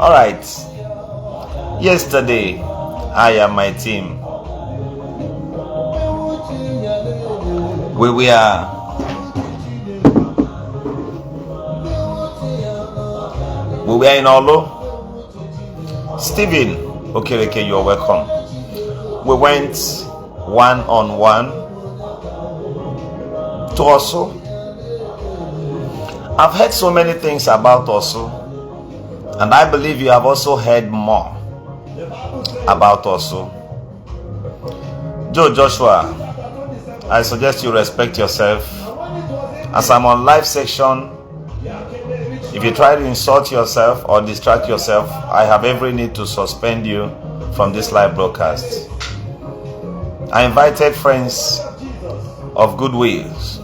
Alright. Yesterday, I and my team, we were in Olo. Stephen Okereke, you're welcome. We went one-on-one to Orsu. I've heard so many things about Orsu, and I believe you have also heard more about Orsu. Joe Joshua, I suggest you respect yourself. As I'm on live section, if you try to insult yourself or distract yourself, I have every need to suspend you from this live broadcast. I invited friends of good wills.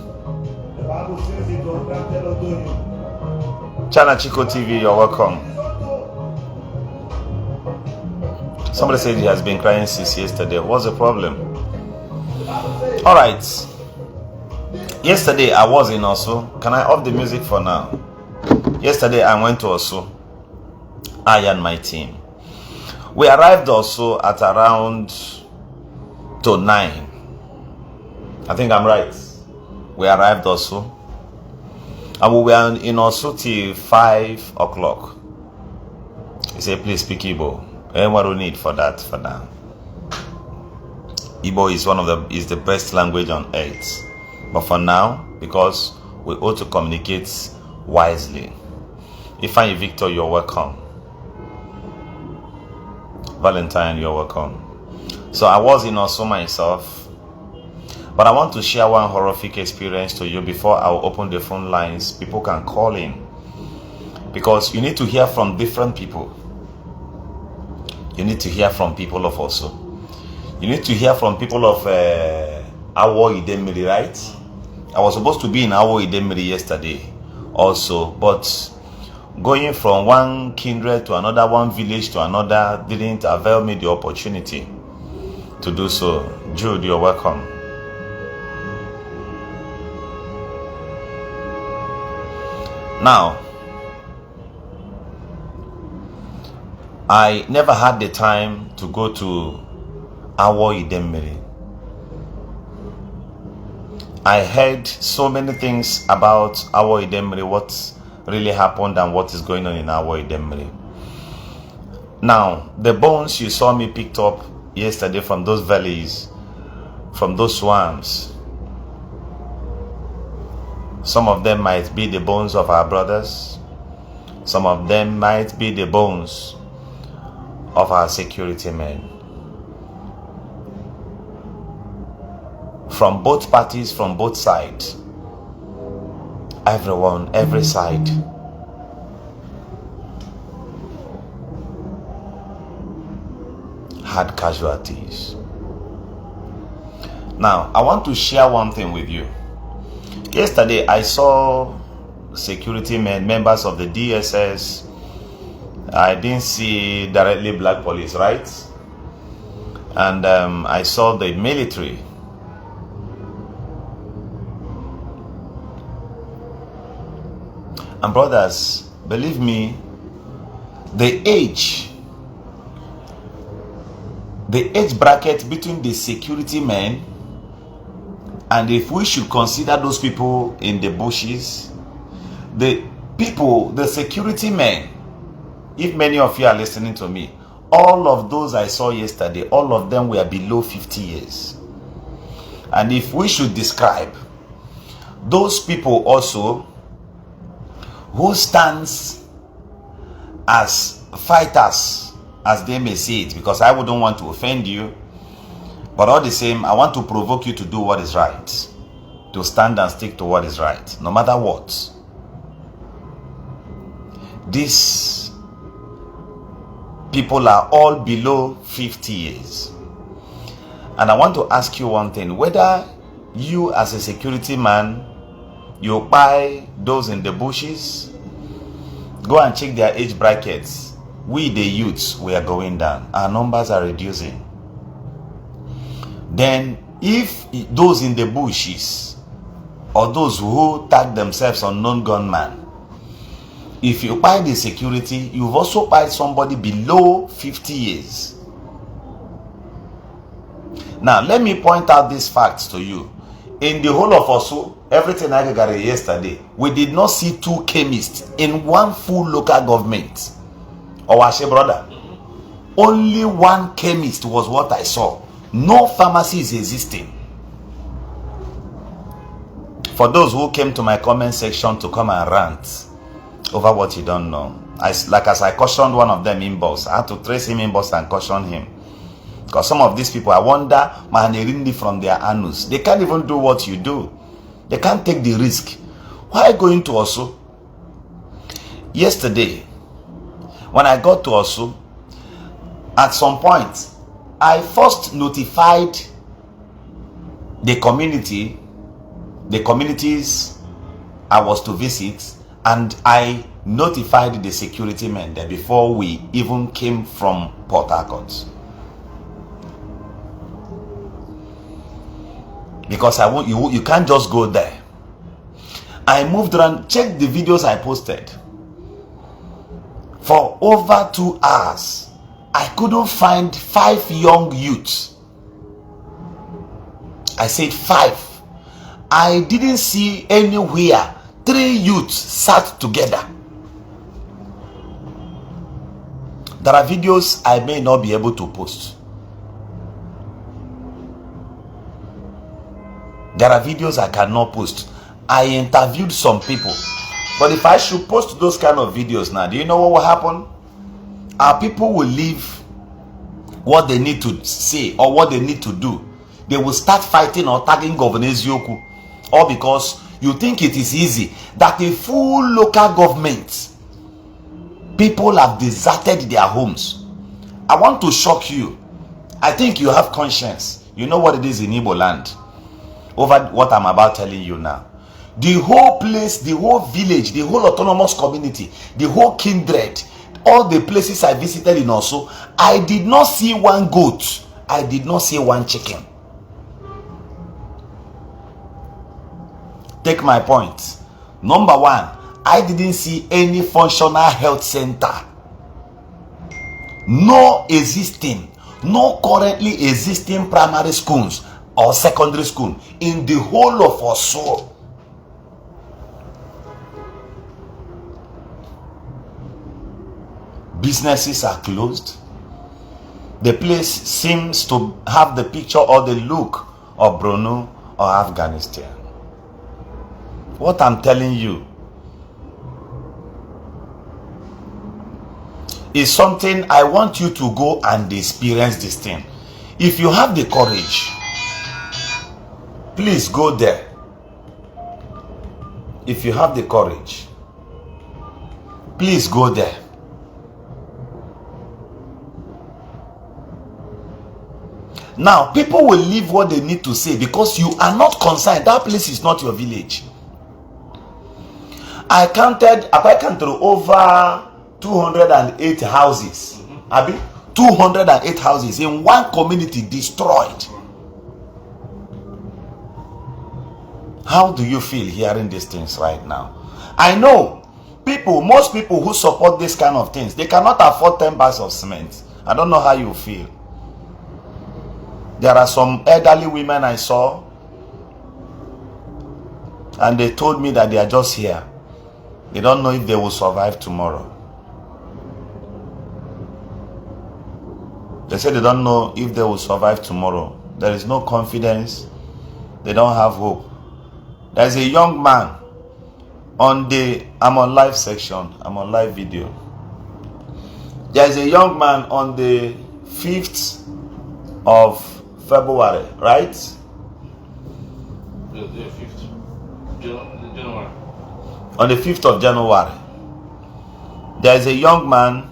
Chana Chico TV, you're welcome. Somebody said he has been crying since yesterday. What's the problem? Alright. Yesterday I was in Orsu. Can I off the music for now? Yesterday I went to Orsu. I and my team. We arrived also at around to 9. I think I'm right. We arrived also. And we were in Orsu till 5 o'clock. He said, please speak Igbo. What do we need for that for now? Igbo is the best language on earth. But for now, because we ought to communicate wisely. Ifeanyi Victor, you're welcome. Valentine, you're welcome. So I was in Orsu myself, but I want to share one horrific experience to you before I will open the phone lines. People can call in, because you need to hear from different people. You need to hear from people of Orsu. You need to hear from people of Ala Igbo, right? I was supposed to be in Ala Igbo yesterday also, but going from one kindred to another, one village to another, didn't avail me the opportunity to do so. Jude, you're welcome. Now, I never had the time to go to Ala Igbo. I heard so many things about Ala Igbo, what really happened and what is going on in Ala Igbo. Now, the bones you saw me picked up yesterday from those valleys, from those swamps, some of them might be the bones of our brothers. Some of them might be the bones of our security men. From both parties, from both sides. Everyone, every side. Had casualties. Now, I want to share one thing with you. Yesterday, I saw security men, members of the DSS. I didn't see directly black police, right? And I saw the military. And brothers, believe me, the age bracket between the security men, and if we should consider those people in the bushes, the security men, if many of you are listening to me, all of those I saw yesterday, all of them were below 50 years. And if we should describe those people also who stands as fighters, as they may say it, because I wouldn't want to offend you, but all the same, I want to provoke you to do what is right, to stand and stick to what is right, no matter what. These people are all below 50 years. And I want to ask you one thing, whether you as a security man, you buy those in the bushes, go and check their age brackets. We the youths, we are going down. Our numbers are reducing. Then if those in the bushes or those who tag themselves unknown gunman If you buy the security, you've also bought somebody below 50 years. Now, let me point out these facts to you. In the whole of Orsu, everything I got yesterday, we did not see 2 chemists in one full local government. Owashe brother. Only 1 chemist was what I saw. No pharmacy is existing. For those who came to my comment section to come and rant over what you don't know, as I cautioned one of them inbox, I had to trace him inbox and caution him. Because some of these people, I wonder, man, they really from their anus. They can't even do what you do. They can't take the risk. Why going to Orsu? Yesterday, when I got to Orsu, at some point, I first notified the communities I was to visit, and I notified the security men there before we even came from Port Harcourt. Because you can't just go there. I moved around, checked the videos I posted. For over 2 hours, I couldn't find 5 young youths. I said 5. I didn't see anywhere 3 youths sat together. There are videos I may not be able to post. There are videos I cannot post. I interviewed some people. But if I should post those kind of videos now, do you know what will happen? Our people will leave what they need to say or what they need to do. They will start fighting or tagging Governor Ezioku. All because you think it is easy that a full local government, people have deserted their homes. I want to shock you. I think you have conscience. You know what it is in Igbo land. Over what I'm about telling you now. The whole place, the whole village, the whole autonomous community, the whole kindred, all the places I visited in Orsu, I did not see 1 goat. I did not see 1 chicken. Take my point. Number 1, I didn't see any functional health center. No existing, no currently existing primary schools or secondary school in the whole of Orsu. Businesses are closed. The place seems to have the picture or the look of Brunei or Afghanistan. What I'm telling you is something I want you to go and experience this thing. If you have the courage, please go there. If you have the courage, please go there. Now, people will leave what they need to say because you are not concerned. That place is not your village. I counted over 208 houses. Abi, 208 houses in one community destroyed. How do you feel hearing these things right now? I know most people who support this kind of things, they cannot afford 10 bags of cement. I don't know how you feel. There are some elderly women I saw, and they told me that they are just here. They don't know if they will survive tomorrow. They said they don't know if they will survive tomorrow. There is no confidence. They don't have hope. There's a young man on the I'm on live section. I'm on live video. There's a young man on the 5th of February, right? The 5th January. On the 5th of January, there is a young man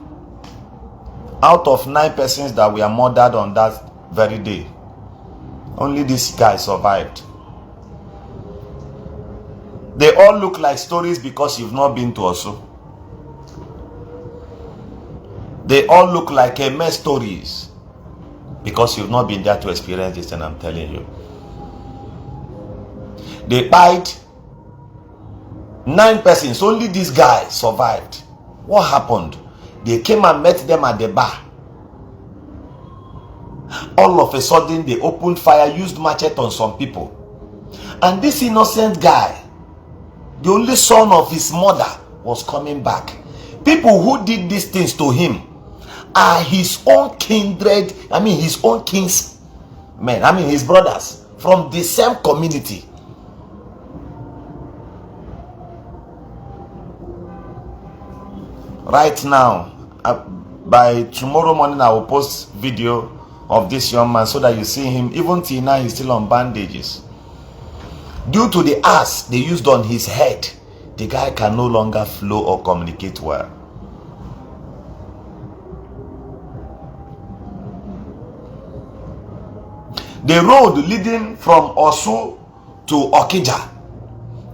out of 9 persons that were murdered on that very day. Only this guy survived. They all look like stories because you've not been to Orsu. They all look like MS stories because you've not been there to experience this, and I'm telling you. They bite 9 persons, only this guy survived. What happened? They came and met them at the bar. All of a sudden, they opened fire, used machete on some people. And this innocent guy, the only son of his mother, was coming back. People who did these things to him are his own kindred, his own kinsmen, his brothers from the same community. Right now, by tomorrow morning, I will post video of this young man so that you see him. Even till now, he's still on bandages. Due to the ass they used on his head, the guy can no longer flow or communicate well. The road leading from Orsu to Okija,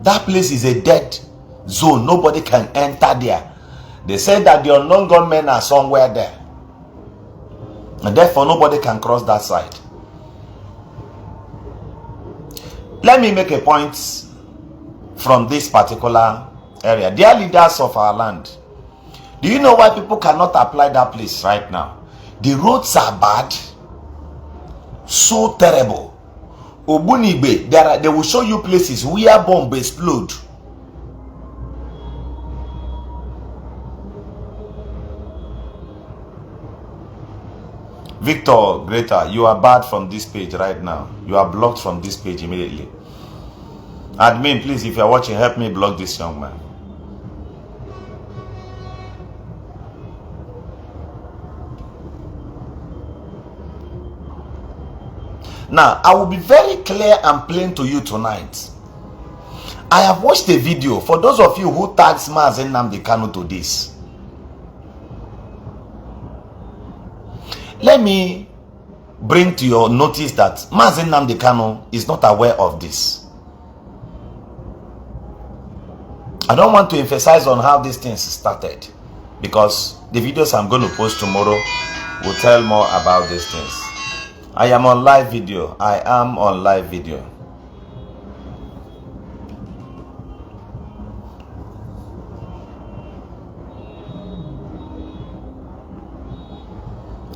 that place is a dead zone. Nobody can enter there. They said that the unknown gunmen are somewhere there, and therefore nobody can cross that side. Let me make a point from this particular area. Dear leaders of our land, do you know why people cannot apply that place right now? The roads are bad, so terrible. Obunigbe, they will show you places where bomb explode. Victor Greater, you are bad from this page right now. You are blocked from this page immediately. Admin, please, if you are watching, help me block this young man. Now, I will be very clear and plain to you tonight. I have watched a video for those of you who tagged Mazi Nnamdi Kanu to this. Let me bring to your notice that Mazi Nnamdi Kanu is not aware of this. I don't want to emphasize on how these things started, because the videos I'm going to post tomorrow will tell more about these things. I am on live video. I am on live video.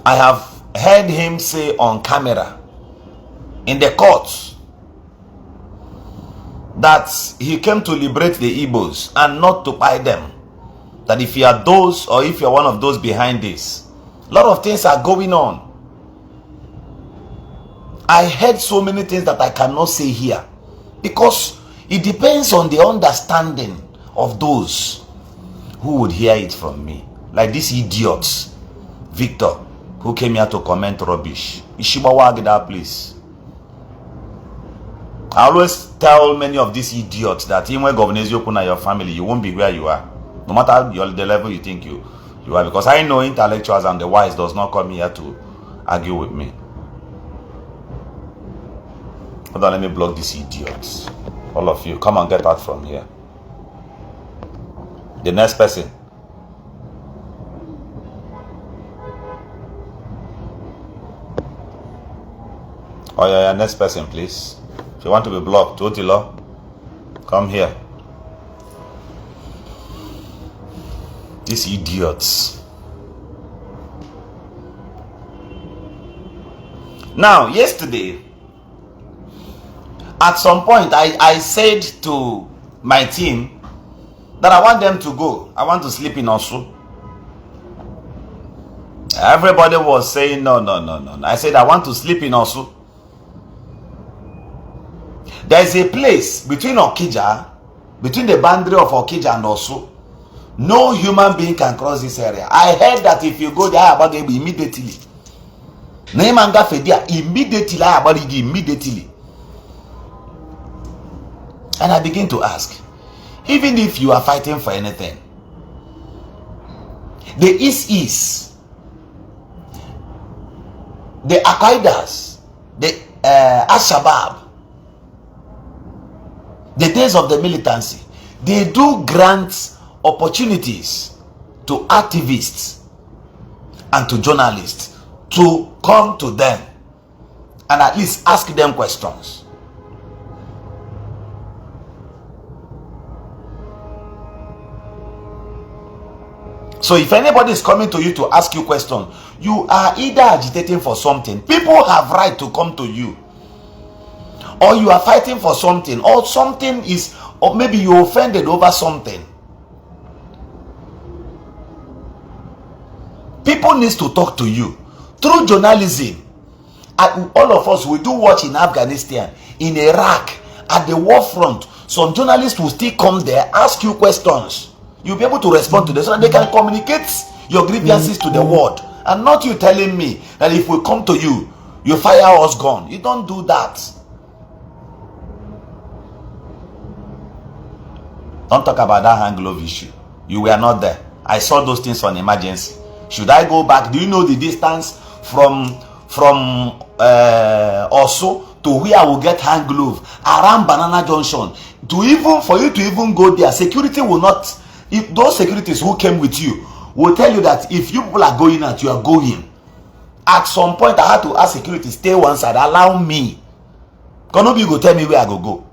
I have heard him say on camera in the court that he came to liberate the Igbos and not to buy them. That if you are those, or if you're one of those behind this, a lot of things are going on. I heard so many things that I cannot say here, because it depends on the understanding of those who would hear it from me. Like these idiots, Victor, who came here to comment rubbish. Ishibawagida, please. I always tell many of these idiots that even when governors open at your family, you won't be where you are, no matter the level you think you are. Because I know intellectuals and the wise does not come here to argue with me. Hold on, let me block these idiots. All of you, come and get out from here. The next person. Oh yeah, next person, please. If you want to be blocked, Otilo, come here. These idiots. Now, yesterday, at some point, I said to my team that I want them to go. I want to sleep in Orsu. Everybody was saying no. I said I want to sleep in Orsu. There is a place between Okija, between the boundary of Okija and Orsu. No human being can cross this area. I heard that if you go there, immediately. Immediately. And I begin to ask, even if you are fighting for anything, the East, the Al-Qaedas, the Al-Shabaab, the days of the militancy, they do grant opportunities to activists and to journalists to come to them and at least ask them questions. So if anybody is coming to you to ask you questions, you are either agitating for something. People have right to come to you. Or you are fighting for something. Or something is, or maybe you offended over something. People need to talk to you. Through journalism, all of us, we do watch in Afghanistan, in Iraq, at the war front. Some journalists will still come there, ask you questions. You'll be able to respond to them so that they can communicate your grievances to the world. And not you telling me that if we come to you, you fire us gun. You don't do that. Don't talk about that hand glove issue. You were not there. I saw those things on emergency. Should I go back? Do you know the distance from Orsu to where I will get hand glove around Banana Junction? For you to even go there, security will not. If those securities who came with you will tell you that if you people are going out, you are going. At some point, I had to ask security, stay one side, allow me. Nobody go tell me where I go.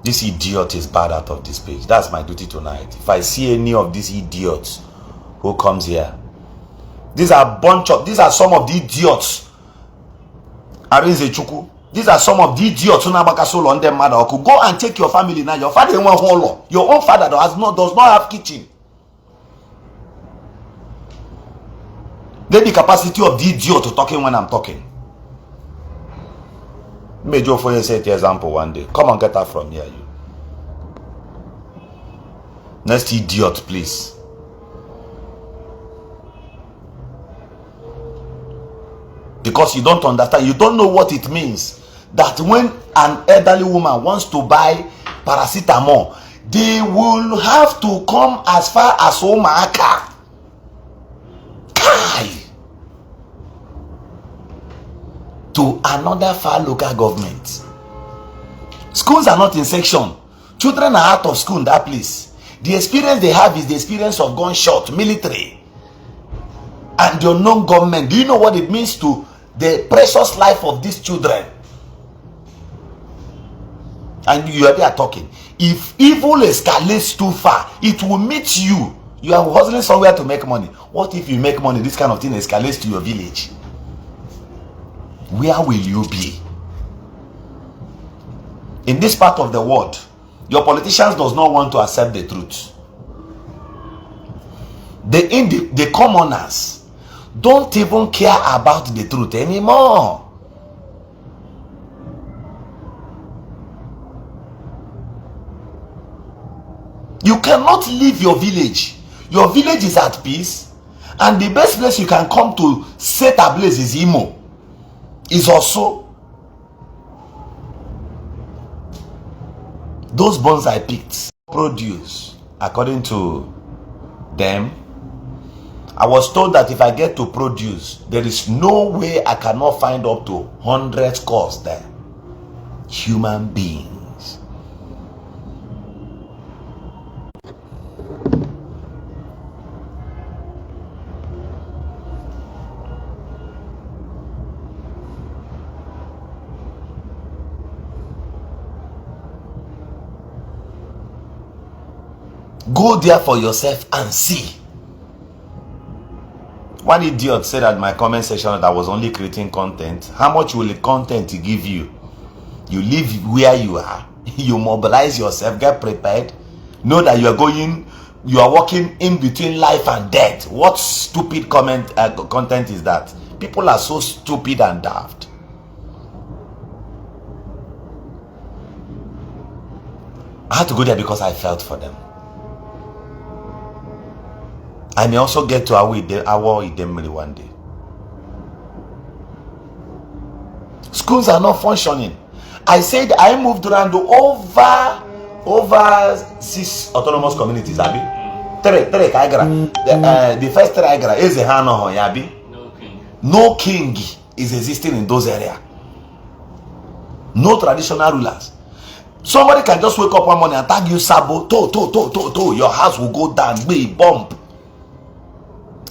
This idiot is bad out of this page. That's my duty tonight. If I see any of these idiots who comes here, these are some of the idiots. Arinze Chuku. These are some of the idiots who on them mother. Go and take your family now. Your father your own father does not have kitchen. Then the capacity of the idiot to talking when I'm talking. Major for you set example one day. Come and get her from here, you. Next idiot, please. Because you don't understand, you don't know what it means that when an elderly woman wants to buy paracetamol, they will have to come as far as Omaka. To another far local government. Schools are not in section. Children are out of school in that place. The experience they have is the experience of gunshot, military, and the unknown government. Do you know what it means to the precious life of these children? And you are there talking. If evil escalates too far, it will meet you. You are hustling somewhere to make money. What if you make money, this kind of thing escalates to your village? Where will you be? In this part of the world, your politicians does not want to accept the truth. The commoners don't even care about the truth anymore. You cannot leave your village. Your village is at peace, and the best place you can come to set ablaze is Imo. Is also those bonds I picked produce. According to them, I was told that if I get to produce, there is no way I cannot find up to 100 scores there. Human beings. Go there for yourself and see. One idiot said at my comment section that I was only creating content. How much will the content give you? You live where you are. You mobilize yourself. Get prepared. Know that you are walking in between life and death. What stupid content is that? People are so stupid and daft. I had to go there because I felt for them. I may also get to our Idemili one day. Schools are not functioning. I said I moved around to over 6 autonomous communities. Abi, three Kaigra. The first three Kaigra is a Hano Yabi. No king is existing in those areas. No traditional rulers. Somebody can just wake up one morning and tag you Sabo. Your house will go down. Be bomb.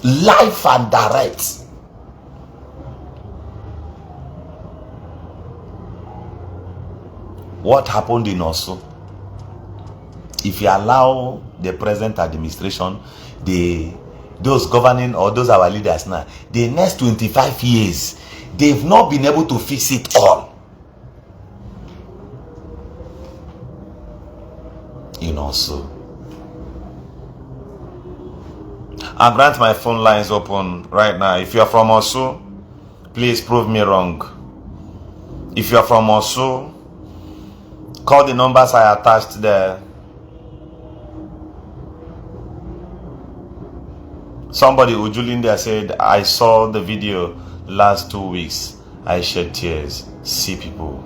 Live and direct. What happened in Orsu? If you allow the present administration, those governing or those our leaders now, the next 25 years, they've not been able to fix it all. In Orsu. I grant my phone lines open right now. If you are from Orsu, please prove me wrong. If you are from Orsu, call the numbers I attached there. Somebody, Ujulinda, said, I saw the video last 2 weeks. I shed tears. See people.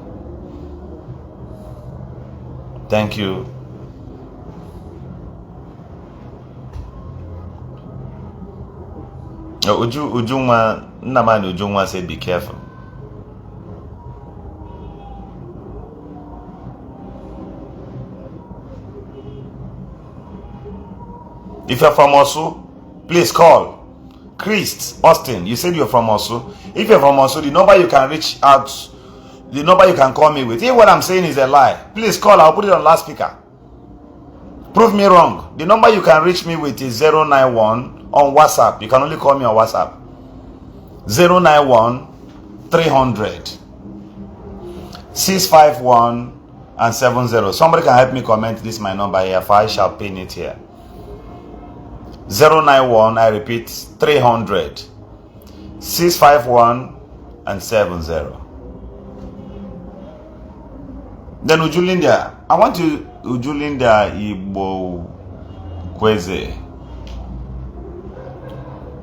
Thank you. Ujunwa, Naman Ujunwa said, be careful. If you're from Orsu, please call. Christ, Austin, you said you're from Orsu. If you're from Orsu, the number you can reach out, the number you can call me with, if what I'm saying is a lie, please call. I'll put it on loudspeaker. Prove me wrong. The number you can reach me with is 091 on WhatsApp. You can only call me on WhatsApp. 091 300 651 and 70. Somebody can help me comment this my number here, for I shall pin it here. 091, I repeat, 300 651 and 70. Then Ujulinda, I want you, Ujulinda Igbo Kweze,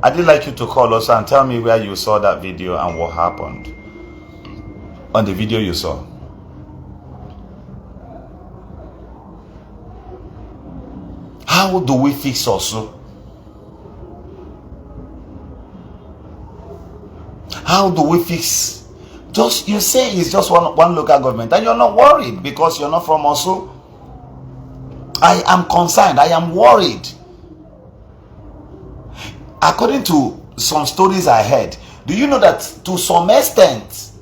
I'd like you to call us and tell me where you saw that video and what happened on the video you saw. How do we fix Orsu? How do we fix? Just, you say it's just one local government and you're not worried because you're not from Orsu. I am concerned. I am worried. According to some stories I heard, do you know that to some extent?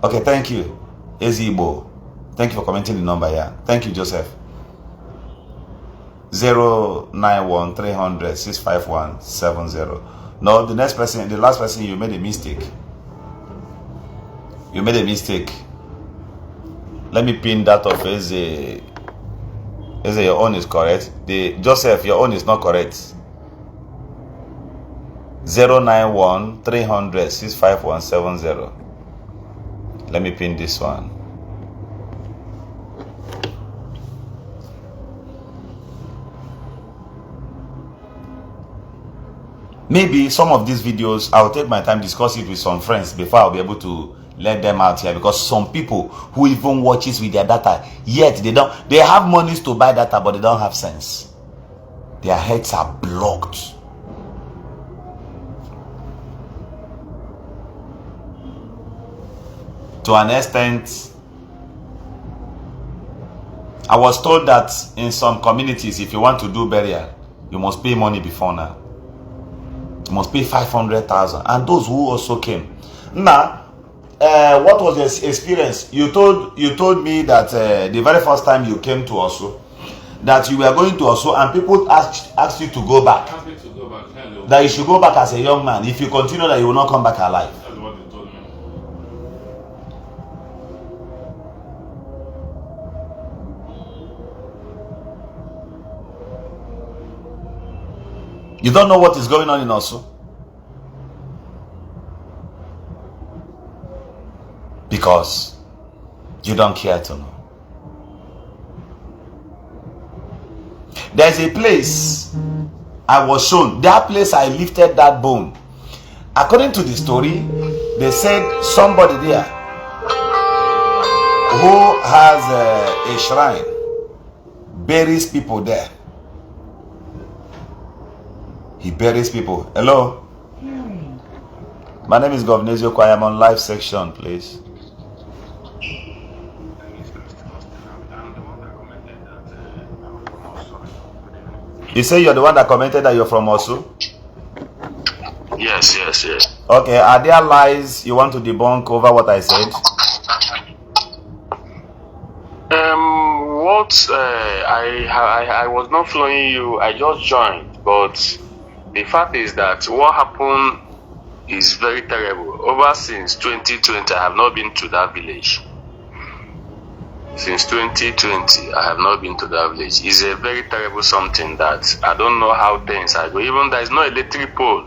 Okay, thank you, Igbo. Thank you for commenting the number here. Thank you, Joseph. 091 300 651 70. No, the next person, the last person, you made a mistake. You made a mistake. Let me pin that off as your own is correct. Joseph, your own is not correct. 091 300 651 70. Let me pin this one. Maybe some of these videos, I'll take my time discuss it with some friends before I'll be able to let them out here, because some people who even watches with their data, yet they have monies to buy data, but they don't have sense. Their heads are blocked. To an extent, I was told that in some communities, if you want to do burial, you must pay money before now. You must pay 500,000. And those who also came. Now, what was the experience? You told me that the very first time you came to Orsu, that you were going to Orsu and people asked you to go back. Asked me to go back. Hello. That you should go back as a young man. If you continue, that you will not come back alive. That's what they told me. You don't know what is going on in Orsu? Because you don't care to know. There's a place I was shown. That place I lifted that bone. According to the story, they said somebody there who has a shrine buries people there. He buries people. Hello? My name is Governor Ezio. I am on live section, please. You say you're the one that commented that you're from Orsu? Yes. Okay, are there lies you want to debunk over what I said? I was not following you. I just joined, but the fact is that what happened is very terrible. Over since 2020, I have not been to that village. Since 2020, I have not been to that village. It's a very terrible something that I don't know how things are going. Even there is no electric pole.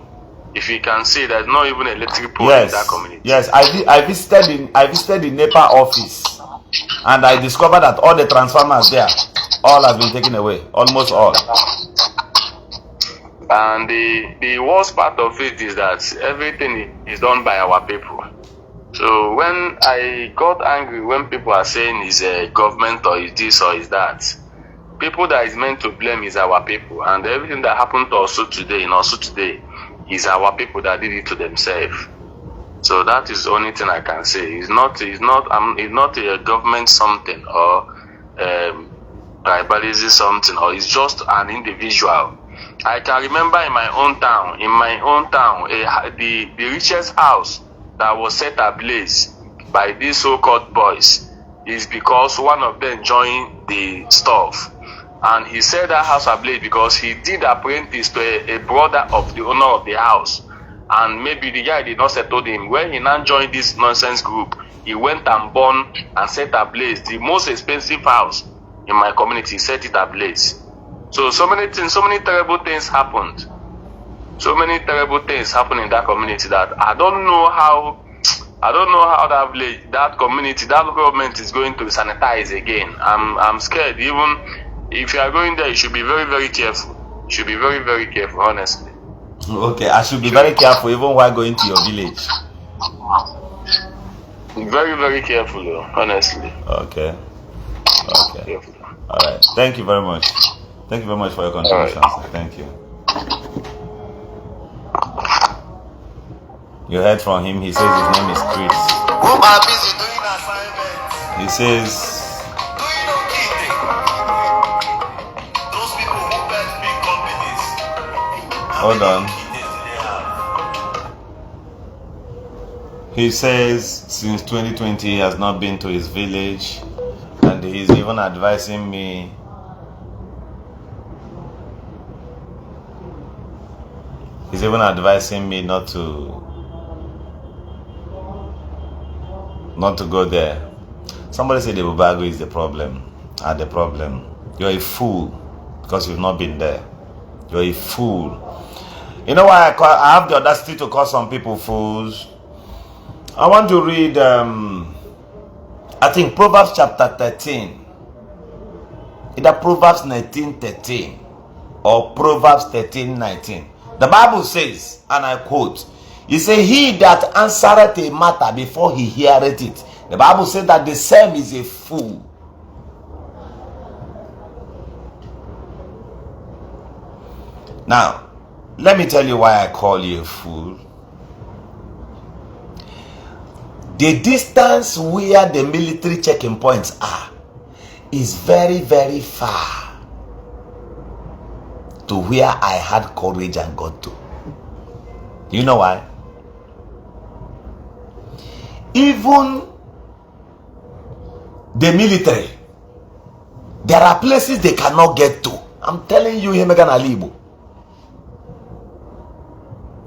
If you can see, there's not even electric pole in that community. Yes, I visited the NEPA office, and I discovered that all the transformers there, all have been taken away, almost all. And the worst part of it is that everything is done by our people. So when I got angry when people are saying it's a government or is this or is that, people that is meant to blame is our people, and everything that happened to Orsu today is our people that did it to themselves. So that is the only thing I can say. It's not a government something or tribalism something, or it's just an individual. I can remember in my own town, the richest house that was set ablaze by these so-called boys is because one of them joined the stuff. And he set that house ablaze because he did apprentice to a brother of the owner of the house. And maybe the guy did not settle him. When he now joined this nonsense group, he went and burned and set ablaze the most expensive house in my community, set it ablaze. So many things, so many terrible things happened. So many terrible things happened in that community that I don't know how that village, that community, that government is going to sanitize again. I'm scared. Even if you are going there, you should be very, very careful. You should be very, very careful, honestly. Okay, I should be very careful even while going to your village. Very, very careful, honestly. Okay. All right. Thank you very much. Thank you very much for your contributions. Right. Thank you. You heard from him. He says his name is Chris. Who are busy doing assignments? He says, doing okay. Those people who bet big companies. Hold on. He says since 2020 he has not been to his village, and he's even advising me not to go there. Somebody said the Bubago is the problem. The problem. You're a fool because you've not been there. You're a fool. You know why I have the audacity to call some people fools? I want to read, I think Proverbs chapter 13. Either Proverbs 19:13 or Proverbs 13:19. The Bible says, and I quote, "He said, he that answereth a matter before he heareth it." The Bible says that the same is a fool. Now, let me tell you why I call you a fool. The distance where the military checking points are is very, very far to where I had courage and got to. Do you know why? Even the military, there are places they cannot get to. I'm telling you, Ala Igbo.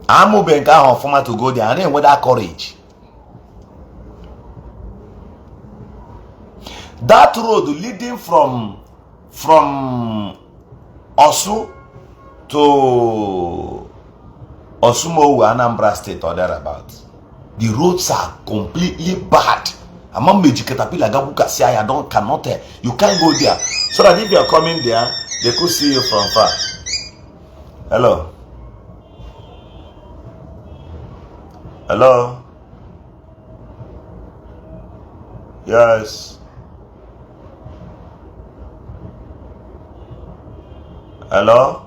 I'm moving former to go there and then with that courage. That road leading from Orsu to Osumo, Anambra State or thereabouts, the roads are completely bad. Among you cannot, you can't go there. So that if you are coming there, they could see you from far. Hello. Hello. Yes. Hello.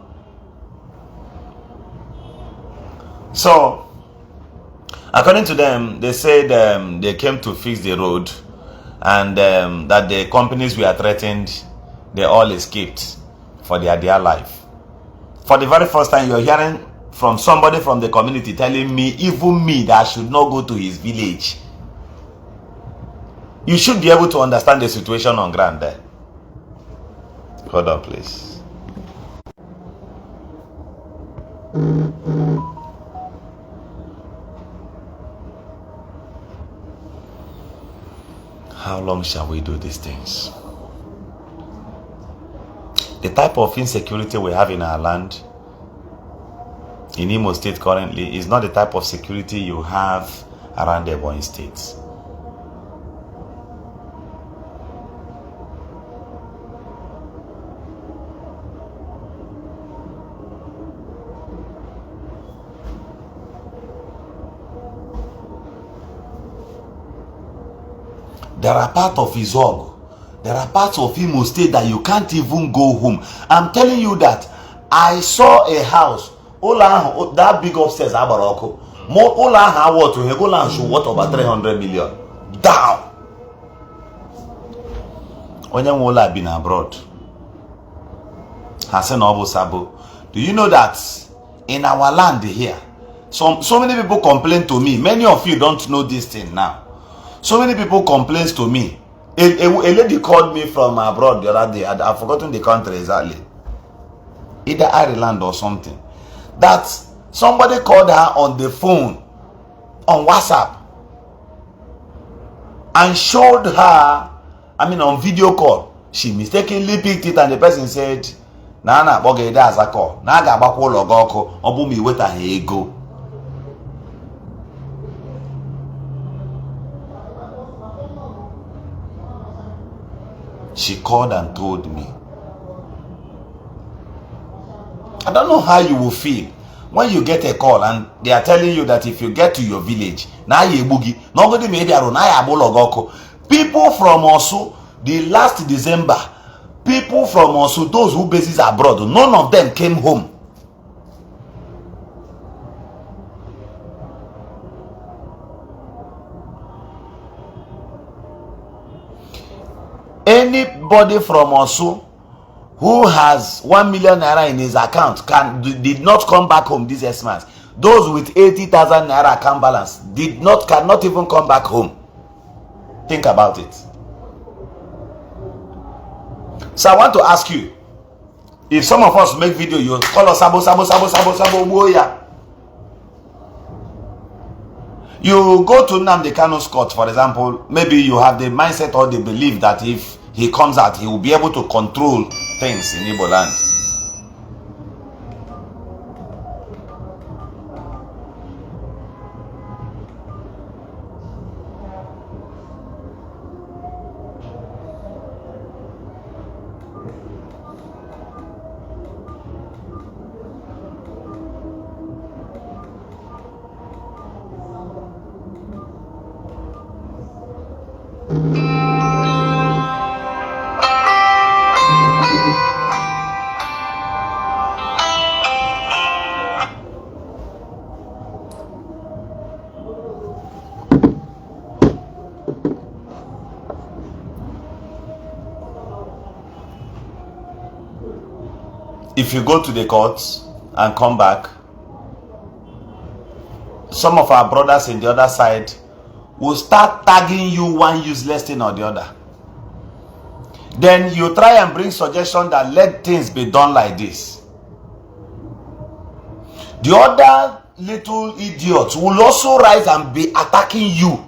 So, according to them, they said they came to fix the road, and that the companies were threatened, they all escaped for their dear life. For the very first time, you're hearing from somebody from the community telling me, even me, that I should not go to his village. You should be able to understand the situation on ground there. Hold on, please. How long shall we do these things? The type of insecurity we have in our land, in Imo State currently, is not the type of security you have around the Ebonyi states. There are parts of Izog, there are parts of Imo State that you can't even go home. I'm telling you that I saw a house, that big upstairs, Abaroko. More what to Hegolan should worth over 300 million. Down. When you have been abroad, Hassan Obo Sabo, do you know that in our land here, so many people complain to me? Many of you don't know this thing now. So many people complain to me. A lady called me from abroad the other day. I've forgotten the country exactly. Either Ireland or something. That somebody called her on the phone, on WhatsApp, and showed her, on video call. She mistakenly picked it and the person said, Nana, boge that's a call. Naga bako logoko, obumi weta ego. She called and told me. I don't know how you will feel when you get a call and they are telling you that if you get to your village, people from Orsu, the last December, people from Orsu, those who bases abroad, none of them came home. Anybody from Orsu who has 1 million naira in his account did not come back home this Christmas. Those with 80,000 naira account balance cannot even come back home. Think about it. So I want to ask you, if some of us make video, you call us sabo boya. You go to Nnamdi Kanu's court, for example, maybe you have the mindset or the belief that if he comes out, he will be able to control things in Igbo land. If you go to the courts and come back, some of our brothers in the other side will start tagging you one useless thing or the other. Then you try and bring suggestion that let things be done like this. The other little idiots will also rise and be attacking you.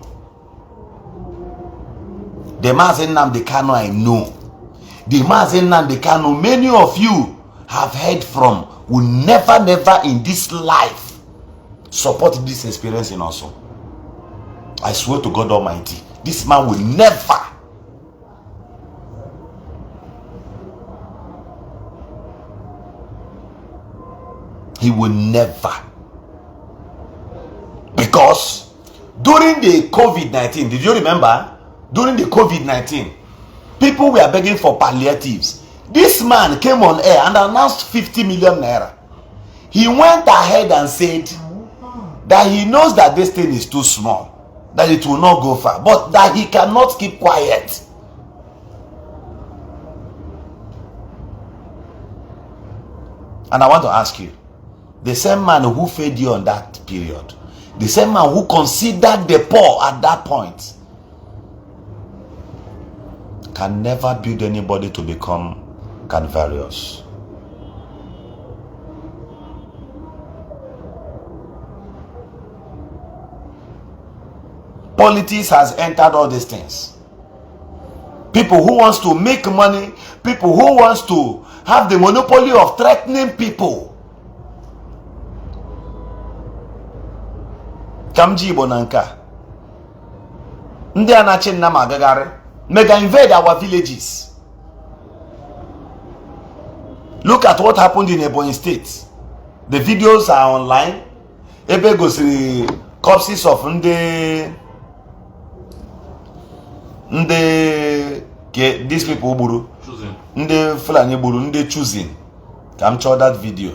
The Mazi Nnamdi Kanu I know. The Mazi Nnamdi Kanu many of you have heard from will never in this life support this experience in Orsu. I swear to God Almighty, this man will never. He will never. Because during the COVID-19, did you remember? During the COVID-19, people were begging for palliatives. This man came on air and announced 50 million naira. He went ahead and said that he knows that this thing is too small, that it will not go far, but that he cannot keep quiet. And I want to ask you, the same man who fed you on that period, the same man who considered the poor at that point, can never build anybody to become canvarious. Politics has entered all these things. People who wants to make money, people who wants to have the monopoly of threatening people. Kamji Bonanka. Ndị anachi nna magagari mega invade our villages. Look at what happened in Ebonyi State. The videos are online. Ebe gosiri corpses of these people buru. Nde Fulani buru, nde choosing. Come show that video.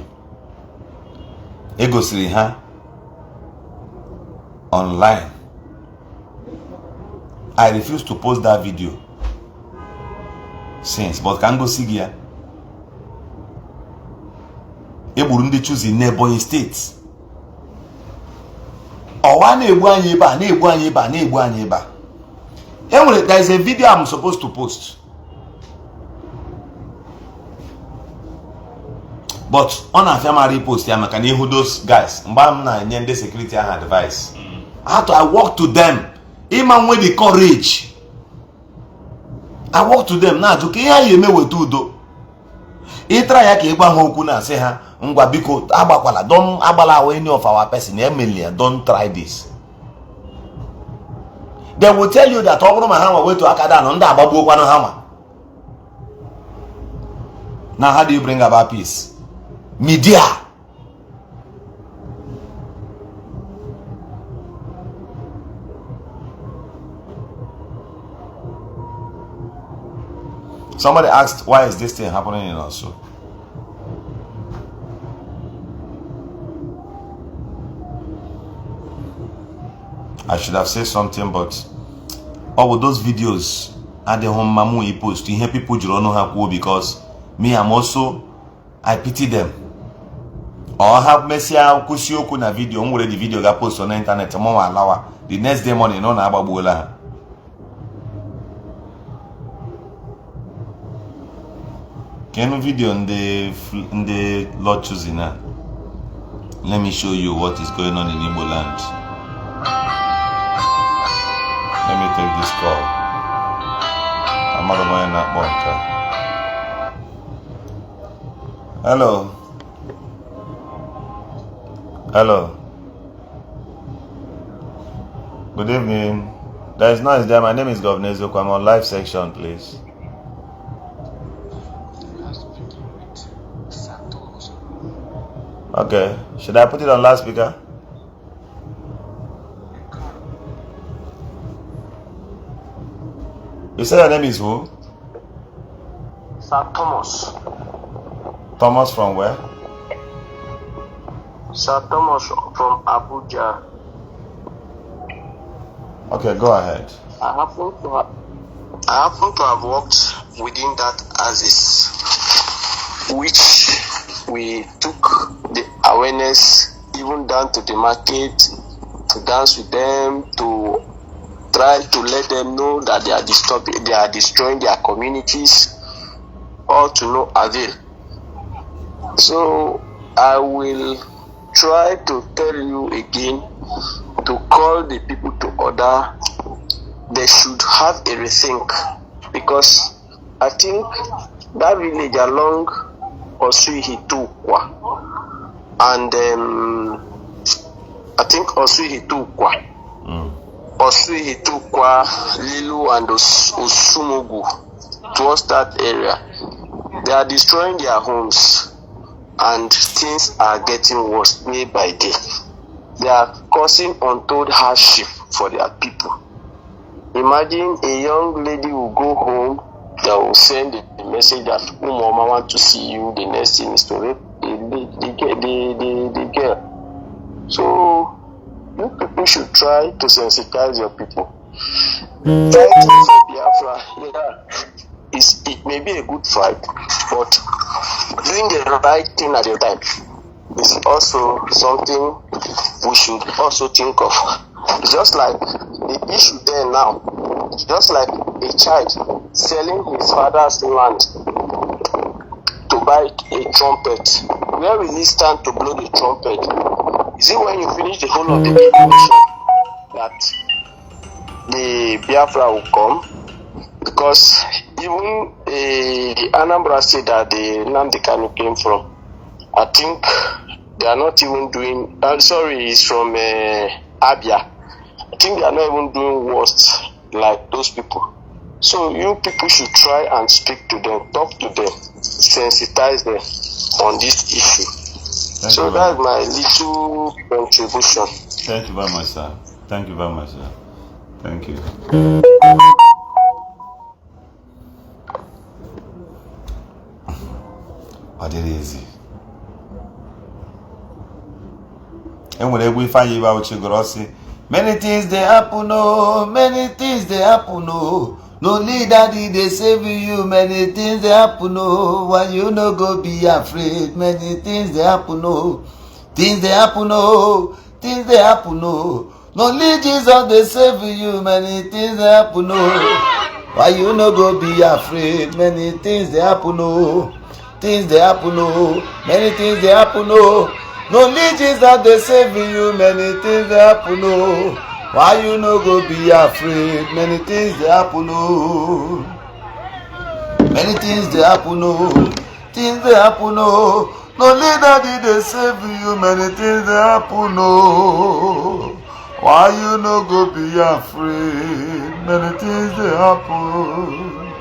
E gosiri ha online. I refuse to post that video since, but can go see here. E buru nde choosing in Ebonyi State. Owa na-egbu anyị ebe a, na-egbu anyị ebe a, na-egbu anyị ebe a. Anyway, there is a video I'm supposed to post. But on a family post, I can hear those guys. Mbam the security advice. I walk to them. Even with the courage. I walk to them. Now, to hear you me we do. Itra ya ke gba hoku na say ha ngwa biko agbakwala don agbala any of our person don't try this. They will tell you that all my hammer way to Akada no nda agbagbo kwanu hammer. Now how do you bring about peace? Media. Somebody asked, why is this thing happening in Orsu? I should have said something, but all of those videos at the home mamu he post to hear people don't know how because me I pity them. Or have mercy kusioku na video the video got posted on the internet the next day morning no na ababuela. Can video in the Lord choosing now? Let me show you what is going on in Igbo land. Let me take this call. I'm not going that bunker. Hello. Hello. Good evening. There is noise there. My name is Governor Zoko. I'm on live section, please. Okay. Should I put it on loudspeaker? You say your name is who? Sir Thomas. Thomas from where? Sir Thomas from Abuja. Okay, go ahead. I happen to have worked within that axis, which we took the awareness even down to the market, to dance with them, to try to let them know that they are destroying their communities, all to no avail. So I will try to tell you again to call the people to order. They should have a rethink, because I think that village along Orsu and I think Orsu Lilu and Osumugu, towards that area, they are destroying their homes and things are getting worse day by day. They are causing untold hardship for their people. Imagine a young lady will go home, they will send a message that mama want to see you, the next thing is to rape the girl. So you people should try to sensitize your people. Fighting for Biafra, it may be a good fight, but doing the right thing at the time. is also something we should also think of. It's just like the issue there now, just like a child selling his father's land to buy a trumpet. Where will he stand to blow the trumpet? Is it when you finish the whole of the nation that the Biafra will come? Because even Anambra State that the Nnamdi Kanu came from, I think they are not even doing, it's from Abia. I think they are not even doing worse like those people. So you people should try and speak to them, talk to them, sensitize them on this issue. So that's my little contribution. Thank you very much, sir. Thank you very much, sir. Thank you. What it is. And when we find you about you, many things they happen, no. Many things they happen, no. No leader did they save you. Many things they happen, no. Why you no go be afraid? Many things they happen, no. Things they happen, no. Things they happen, no. No lead Jesus they save you. Many things they happen, no. Why you no go be afraid? Many things they happen, no. Things they happen, no. Many things they happen, no. No lead Jesus they save you. Many things they happen, no. Why you no go be afraid? Many things they happen, no. Many things they happen, no. Things they happen, no. No leader did they save you. Many things they happen, no. Why you no go be afraid? Many things they happen.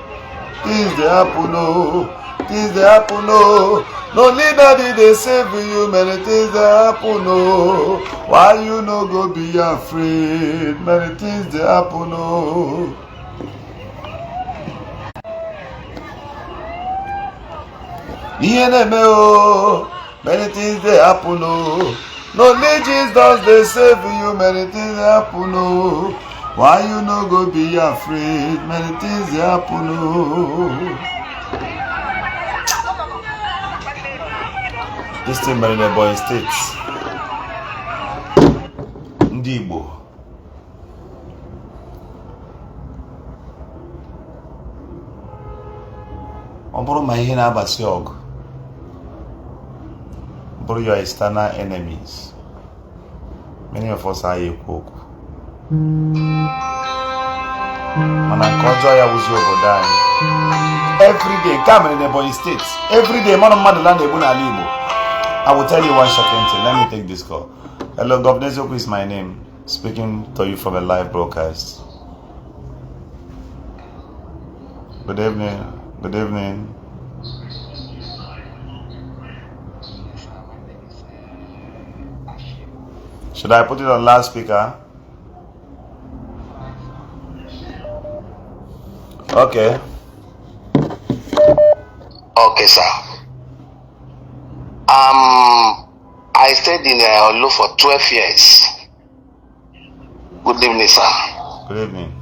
Things they happen, no. Things they happen, no. No leader did they save you. Many things they happen, no. Why you no go be afraid? Many things they happen, no. Many things they happen, no. No legions does they save you. Many things they happen, no. Why you no go be afraid? Many things they happen, no. This thing by the boy states. Igbo. Ọ bụrụ ma ihe na-abasi ọgụ, bụrụ your external enemies. Many of us are ekwu. Mana nke ọjọọ ya wụzi obodo anyị. Every day, come in the boy states. Every day, man of mmadụ la na-egbu n'ala Igbo. I will tell you one shocking thing. Let me take this call. Hello, Governor Zoku is my name. Speaking to you from a live broadcast. Good evening. Good evening. Should I put it on loudspeaker? Okay. Okay, sir. I stayed in Orsu for 12 years. Good evening, sir. Good evening.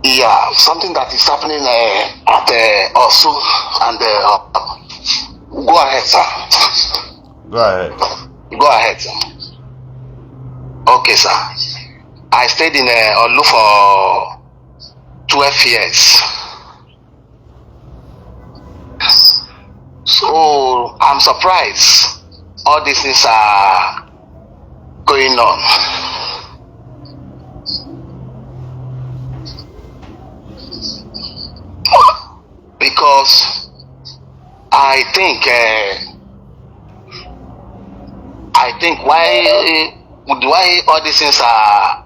Yeah, something that is happening at Orsu and go ahead, sir. Go ahead. Go ahead, sir. Okay, sir. I stayed in Orsu for 12 years. So I'm surprised all these things are going on. Because I think why all these things are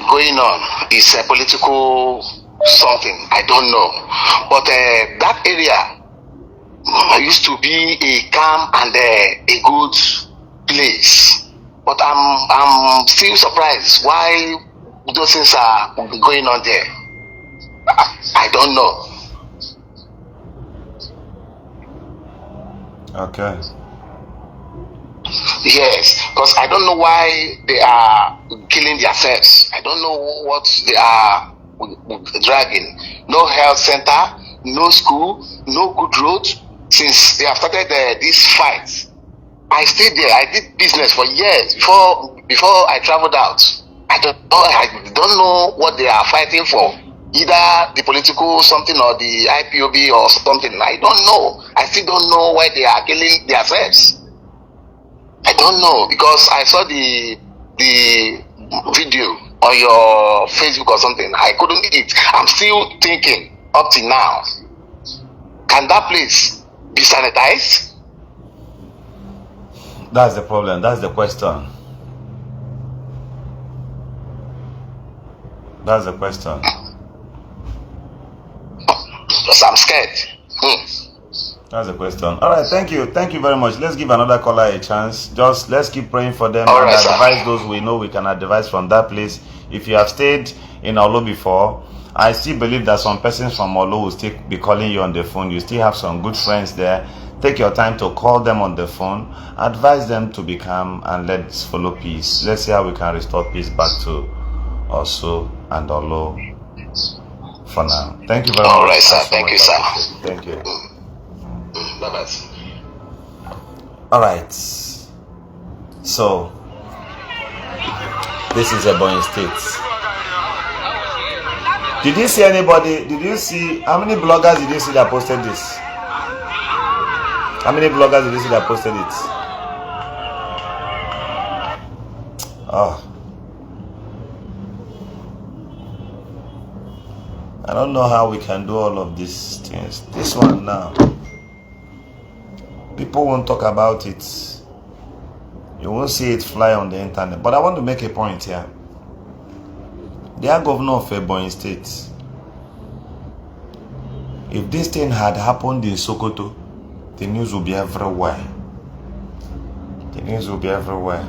going on is a political something. I don't know, but that area used to be a calm and a good place. But I'm still surprised why those things are going on there. I don't know. Okay. Yes, because I don't know why they are killing themselves. I don't know what they are dragging. No health center, no school, no good roads. since they have started this fight. I stayed there. I did business for years before I traveled out. I don't know what they are fighting for. Either the political something or the IPOB or something. I don't know. I still don't know why they are killing themselves. I don't know, because I saw the video on your Facebook or something. I couldn't eat. I'm still thinking up till now. Can that place be sanitized? That's the problem. That's the question. That's the question. Because I'm scared. That's the question. All right, thank you. Thank you very much. Let's give another caller a chance. Just let's keep praying for them. All and right, advise sir. those we know we can advise from that place. If you have stayed in Olo before, I still believe that some persons from Olo will still be calling you on the phone. You still have some good friends there. Take your time to call them on the phone. Advise them to be calm and let's follow peace. Let's see how we can restore peace back to Orsu and Olo for now. Thank you very much. All right, sir. Thank you, sir. Thank you. Bye-bye. All right. So, this is Ebonyi State. Did you see anybody? Did you see how many bloggers did you see that posted this? How many bloggers did you see that posted it? Oh. I don't know how we can do all of these things. This one now. People won't talk about it. You won't see it fly on the internet. But I want to make a point here. They are governor of Ebonyi State. If this thing had happened in Sokoto, the news will be everywhere. The news will be everywhere.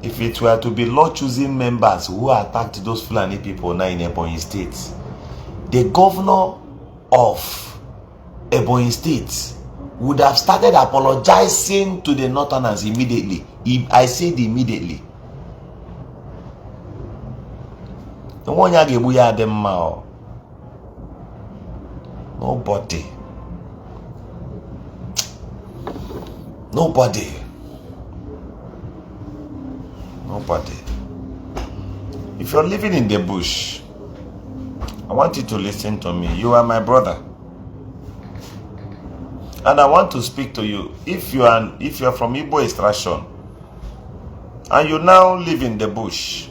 If it were to be law-choosing members who attacked those Fulani people now in Ebonyi State, the governor of Ebonyi State would have started apologizing to the Northerners immediately. I said immediately. Nobody. Nobody. Nobody. If you're living in the bush, I want you to listen to me. You are my brother. And I want to speak to you. If you are from Igbo extraction and you now live in the bush,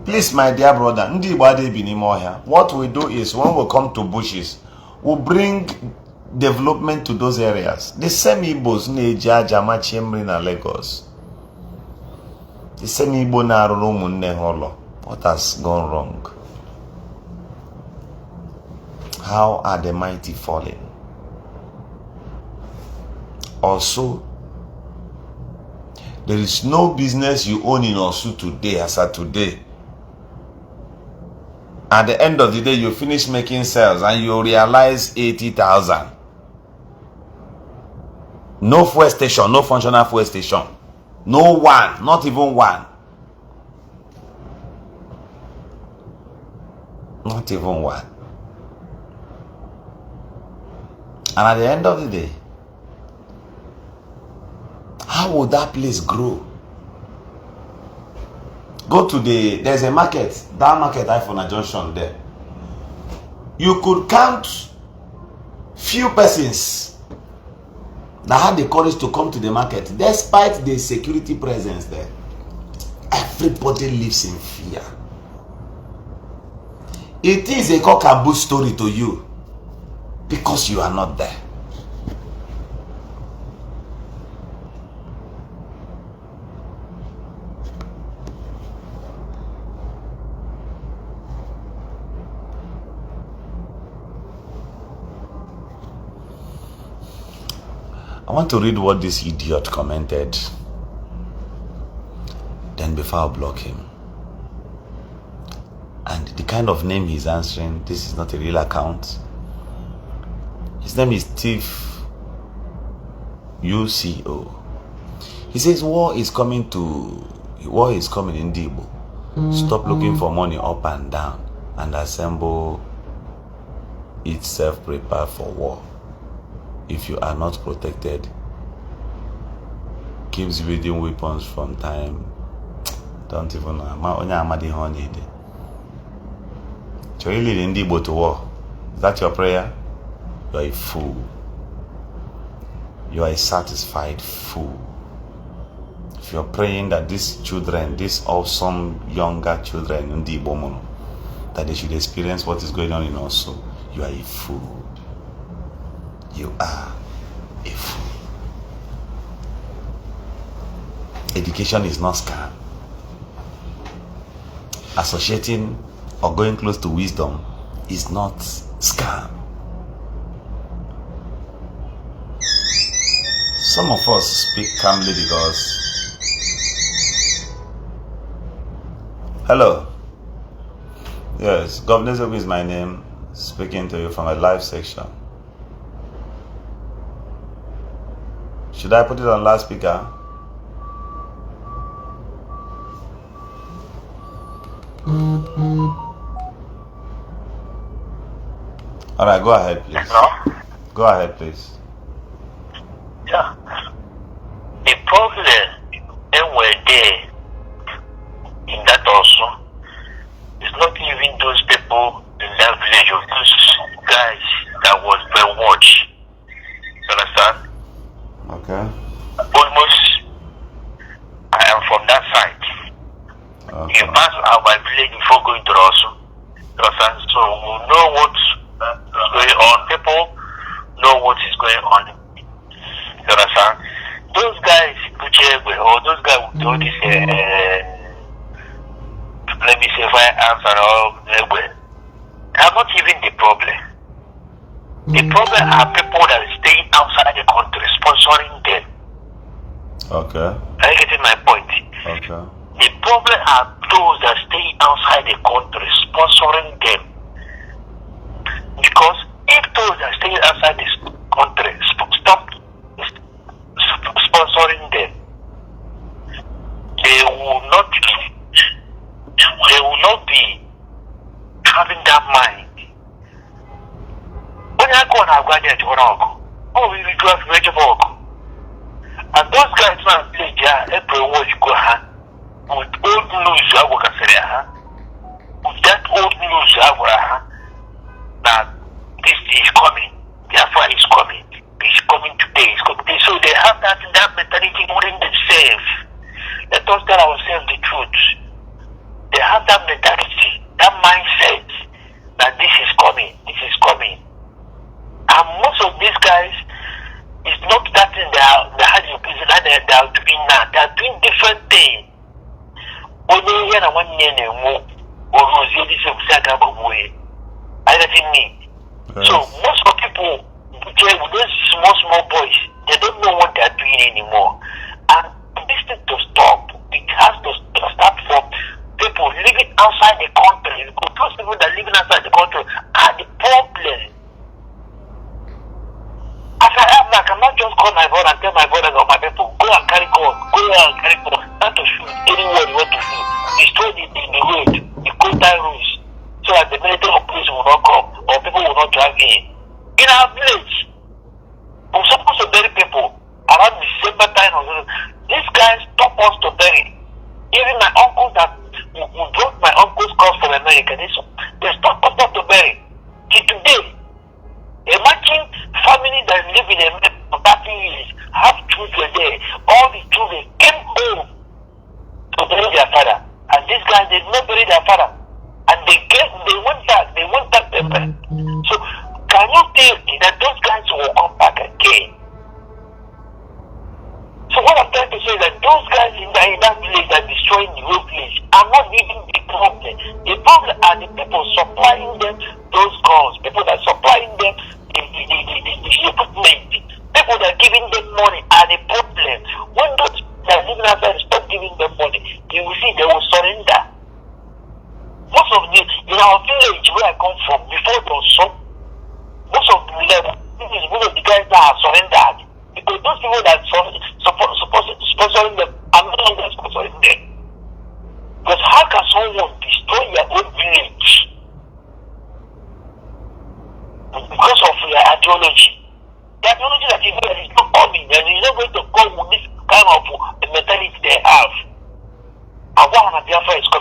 please, my dear brother, what we do is when we come to bushes, we bring development to those areas. The same Igbos Neja Jamachemri na Lagos. The same Igbo na Rumunne Holo. What has gone wrong? How are the mighty falling? Also, there is no business you own in Orsu today as at today. At the end of the day, you finish making sales and you realize 80,000. No fuel station, no functional fuel station. No one, not even one. Not even one. And at the end of the day, how would that place grow? Go to there's a market, that market iPhone Junction there. You could count few persons that had the courage to come to the market despite the security presence there. Everybody lives in fear. It is a cock and bull story to you because you are not there. I want to read what this idiot commented. Then before I block him. And the kind of name he's answering, this is not a real account. His name is Steve UCO. He says war is coming in Igbo. Stop looking for money up and down and assemble itself prepared for war. If you are not protected, keeps building weapons from time. Don't even know. Onye amadi ho need. So you lead Igbo to war. Is that your prayer? You are a fool. You are a satisfied fool. If you're praying that these children, these awesome younger children in the Igbo, that they should experience what is going on in Orsu, you are a fool. You are a fool. Education is not scam. Associating or going close to wisdom is not scam. Some of us speak calmly because... Hello. Yes, Governor Zobi is my name, speaking to you from a live section. Should I put it on loudspeaker? Alright, go ahead, please. Hello? Go ahead, please. Yeah. The problem and were there in that also is not even those people in that village of those guys that was brainwashed. You understand? Okay. Almost I am from that side. Okay. You pass out my village before going to Orsu. You understand? So we know what is going on. People know what is going on. You understand? Those guys, or those guys with all this, let me say, firearms and all, they are not even the problem. The problem are people that are staying outside the country, sponsoring them. Okay. Are you getting my point? Okay. The problem are those that stay outside the country, sponsoring them. Because if those that stay outside this country stop sponsoring them, they will not be having that mind. When I go on Agwadi to Oroko, oh, we will do a vegetable. And those guys now play their April watch go with old news I work with that old news I work that this is coming, therefore it's coming. It's coming today, it's coming today. So they have that mentality within themselves. Let us tell ourselves the truth. They have that mentality, that mindset that this is coming, this is coming. And most of these guys, it's not that thing they are doing now. They are doing different things. Only here and 1 year more, or this of Saga way. I don't need. So most of people, those small boys, they don't know what they are doing anymore. And this thing to stop, it has to start from people living outside the country. Because those people that are living outside the country are the problem. As I am, I cannot just call my brother and tell my brothers or my people, go and carry gun, start to shoot anywhere you want to shoot. Destroy the road, the coastal roads, so that the military police will not come or people will not drive in. In our village, we're supposed to bury people around December time or something. These guys stop us to bury. Even my uncle that who brought my uncle's cars from America, they stop us not to bury. Till today, imagine family that live in America for 30 years, have children there. All the children came home to bury their father. And these guys did not bury their father. And they went back. So can you tell me that those guys will come back again? So what I'm trying to say is that those guys in that village that are destroying the whole place are not even the problem. The problem are the people supplying them those guns, people that are supplying them the equipment, people that are giving them money are the problem. When those that are living outside stop giving them money, you will see they will surrender. Most of in our village where I come from, before it was so, most of the guys that are surrendered. Because those people that sponsoring them are no longer sponsoring them. Because how can someone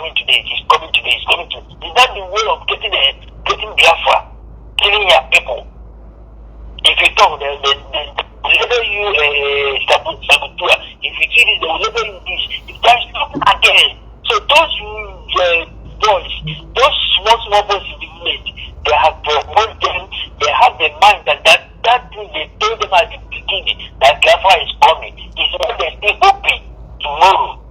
coming today, he's coming today, he's coming today. Is that the way of getting Biafra, killing your people? If you talk, they label you saboteur. If you see this, they will label you this. If there's nothing again. So those boys, those small boys in the village, they have promoted them, they have the mind that thing they told them at the beginning, that Biafra is coming. It's what they stay hoping tomorrow.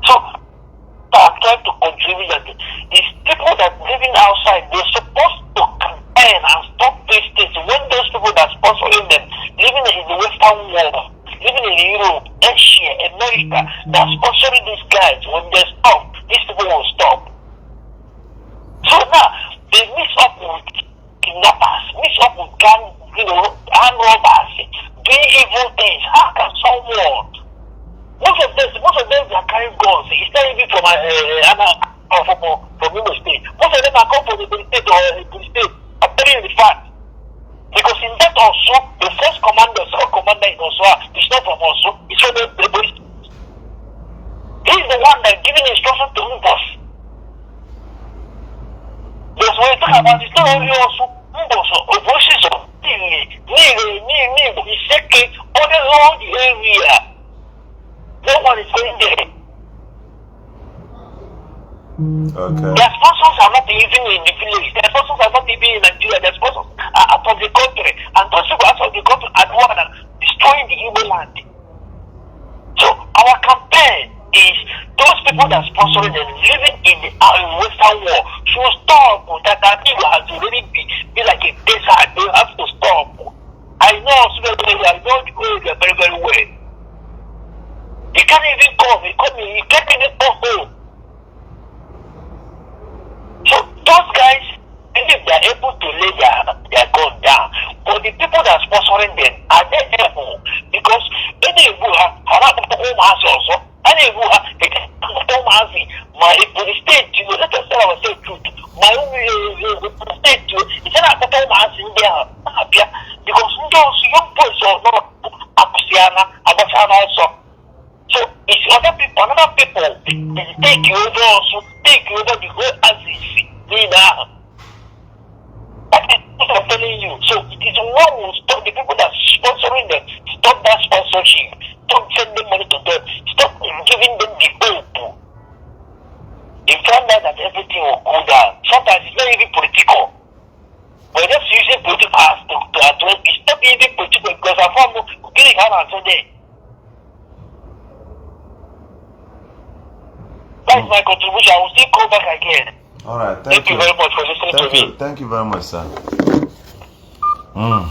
So I'm trying to contribute that these people that living outside, they're supposed to campaign and stop these things. When those people that sponsoring them, living in the Western world, living in Europe, Asia, America, that sponsoring these guys, when they stop, these people will stop. So now they mix up with kidnappers, mix up with gang, armed robbers, doing evil things. How can someone? Most of them are carrying guns. It's not even from Imo State. Most of them are come from the state or the state. I'm telling you the fact. Because in that Orsu, the first commander in Orsu is not from Orsu, it's from the police. He's the one that giving instruction to Mbos. Because when you talk about it's not only Orsu, Mbos, opposition, is second, all the area. No one is going there. Okay. Their sponsors are not even in the village. Their sponsors are not even in Nigeria. Their sponsors are out of the country. And those people out of the country are the one that destroying the Igbo land. So our campaign is those people that sponsoring them living in the Western world should stop. That Igbo has already be like a desert. They have to stop. I know the area very, very well. You can't even come. You can't even go home. So those guys, if they are able to lay their gun down, but the people that are sponsoring them are they able? Because any Igbo have also, any Igbo have my state, let us say our state truth. My state, it's not in there. Because those young boys are not also. So it's another people take you over also, take you over the whole Aziz. That is what I'm telling you. So it is one who stop the people that sponsoring them, stop that sponsorship, stop sending money to them, stop giving them the hope. You find out that everything will go down. Sometimes it's not even political. We're just using political as to address it. Stop using political because I found getting hard today. That's my contribution. I will still come back again. All right. Thank you very much for listening to me. Thank you very much, sir. Man.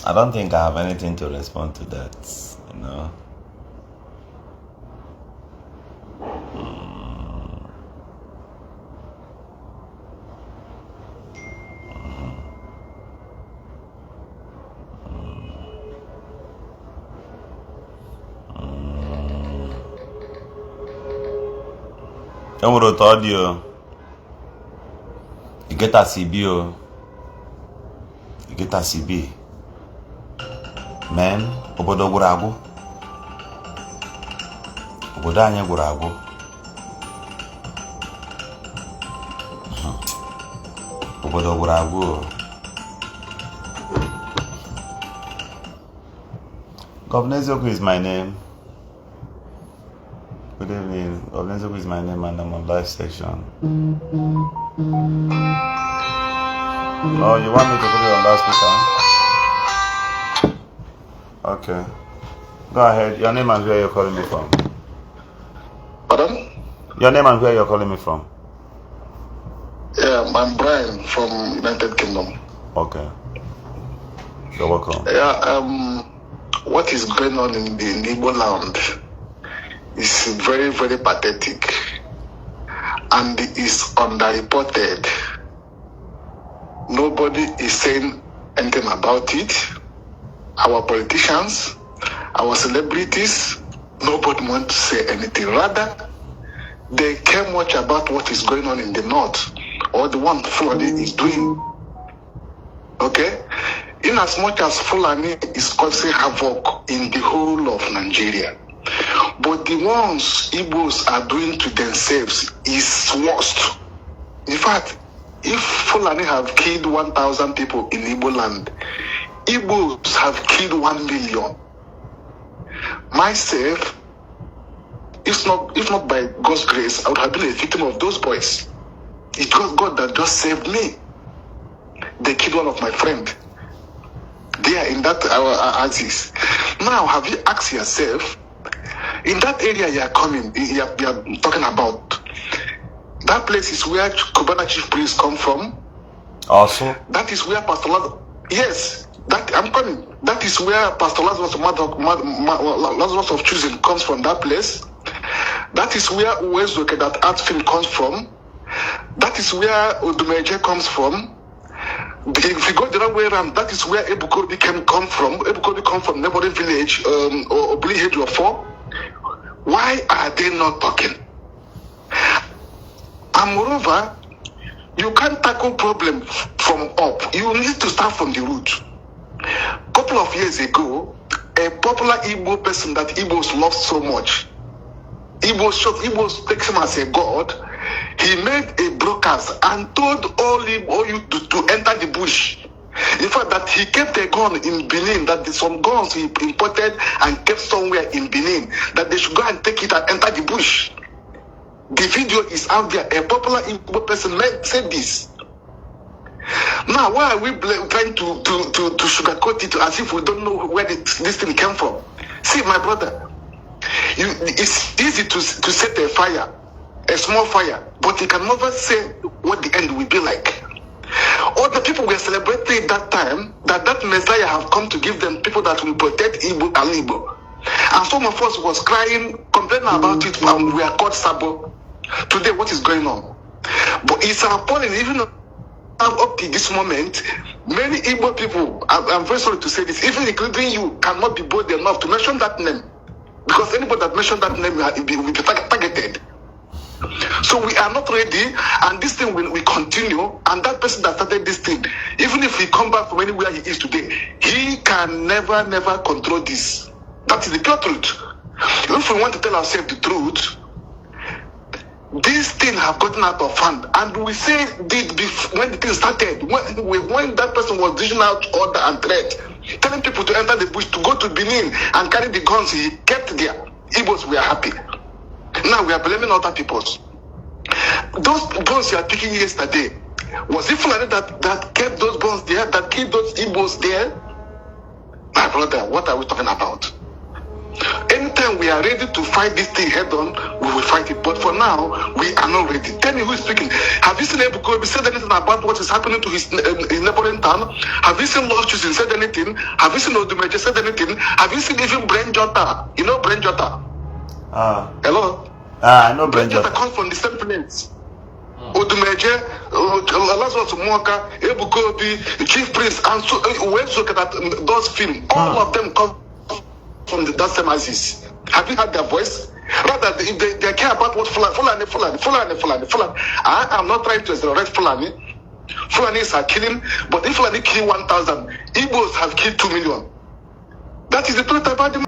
I don't think I have anything to respond to that, you know. Don't worry about you. You get a CB. You get a CB. Man, obodo gwụrụ agwụ. Obodo anyị gwụrụ agwụ. Obodo gwụrụ agwụ. Governor Ezeoku is my name. Good evening. Governor Ezeoku is my name and I'm on live section. Oh, you want me to put it on loudspeaker? Okay. Go ahead. Your name and where you're calling me from. Pardon? Your name and where you're calling me from. Yeah, I'm Brian from United Kingdom. Okay. You're welcome. Yeah, what is going on in the Igbo land is very, very pathetic and is underreported. Nobody is saying anything about it. Our politicians, our celebrities, nobody wants to say anything. Rather, they care much about what is going on in the north or the one Fulani is doing. Okay? In as much as Fulani is causing havoc in the whole of Nigeria, but the ones Igbos are doing to themselves is worst. In fact, if Fulani have killed 1,000 people in Igbo land, Igbos have killed 1 million. Myself, if not by God's grace, I would have been a victim of those boys. It was God that just saved me. They killed one of my friends. They are in that our axis. Now, have you asked yourself, in that area you are talking about, that place is where Kubana chief priests come from. Also, that is where Pastor Lazarus, yes, that I'm coming. That is where Pastor Lazarus of choosing comes from. That place. That is where Uwezoke, that art film, comes from. That is where Odumeje comes from. If you go the other way around, that is where Ebukobi can come from. Ebukobi comes from neighboring village or Oblihe or 4. Why are they not talking? And moreover, you can't tackle problem from up. You need to start from the root. A couple of years ago, a popular Igbo person that Igbos love so much, Igbos take him as a god. He made a broadcast and told all you to enter the bush. In fact, that he kept a gun in Benin, that some guns he imported and kept somewhere in Benin, that they should go and take it and enter the bush. The video is out there. A popular Igbo person said this. Now, why are we trying to sugarcoat it as if we don't know where this thing came from? See, my brother, it's easy to set a fire, a small fire, but you can never say what the end will be like. All the people were celebrating that time that Messiah have come to give them people that will protect Igbo and Ala Igbo. And some of us was crying, complaining about it, and we are called Sabo. Today, what is going on? But it's appalling, even up to this moment, many Igbo people, I'm very sorry to say this, even including you, cannot be bold enough to mention that name. Because anybody that mentioned that name will be targeted. So we are not ready, and this thing will continue. And that person that started this thing, even if he come back from anywhere he is today, he can never control this. That is the pure truth. If we want to tell ourselves the truth, this thing have gotten out of hand, and we say when the thing started, when that person was dishing out order and threat, telling people to enter the bush, to go to Benin and carry the guns he kept there, Igbos were happy. Now we are blaming other peoples. Those guns you are picking yesterday, was it Fulani that kept those guns there, that killed those Igbos there? My brother, what are we talking about? Anytime we are ready to fight this thing head on, we will fight it. But for now, we are not ready. Tell me who is speaking. Have you seen Ebukobi said anything about what is happening to his neighboring town? Have you seen Lord Choosing said anything? Have you seen Odumeje said anything? Have you seen even Brain Jota? You know Brain Jota? Hello? I know Brain Jota Jota comes from the same place. Odumeje, Lazarus Mwaka, Ebukobi, Chief Prince, and so Uwezoke that does film. All of them come from that same axis. Have you heard their voice? Rather, they care about what Fulani. I am not trying to resurrect Fulani. Fulanis are killing, but if Fulani kill 1,000, Igbos have killed 2 million. That is the truth about them.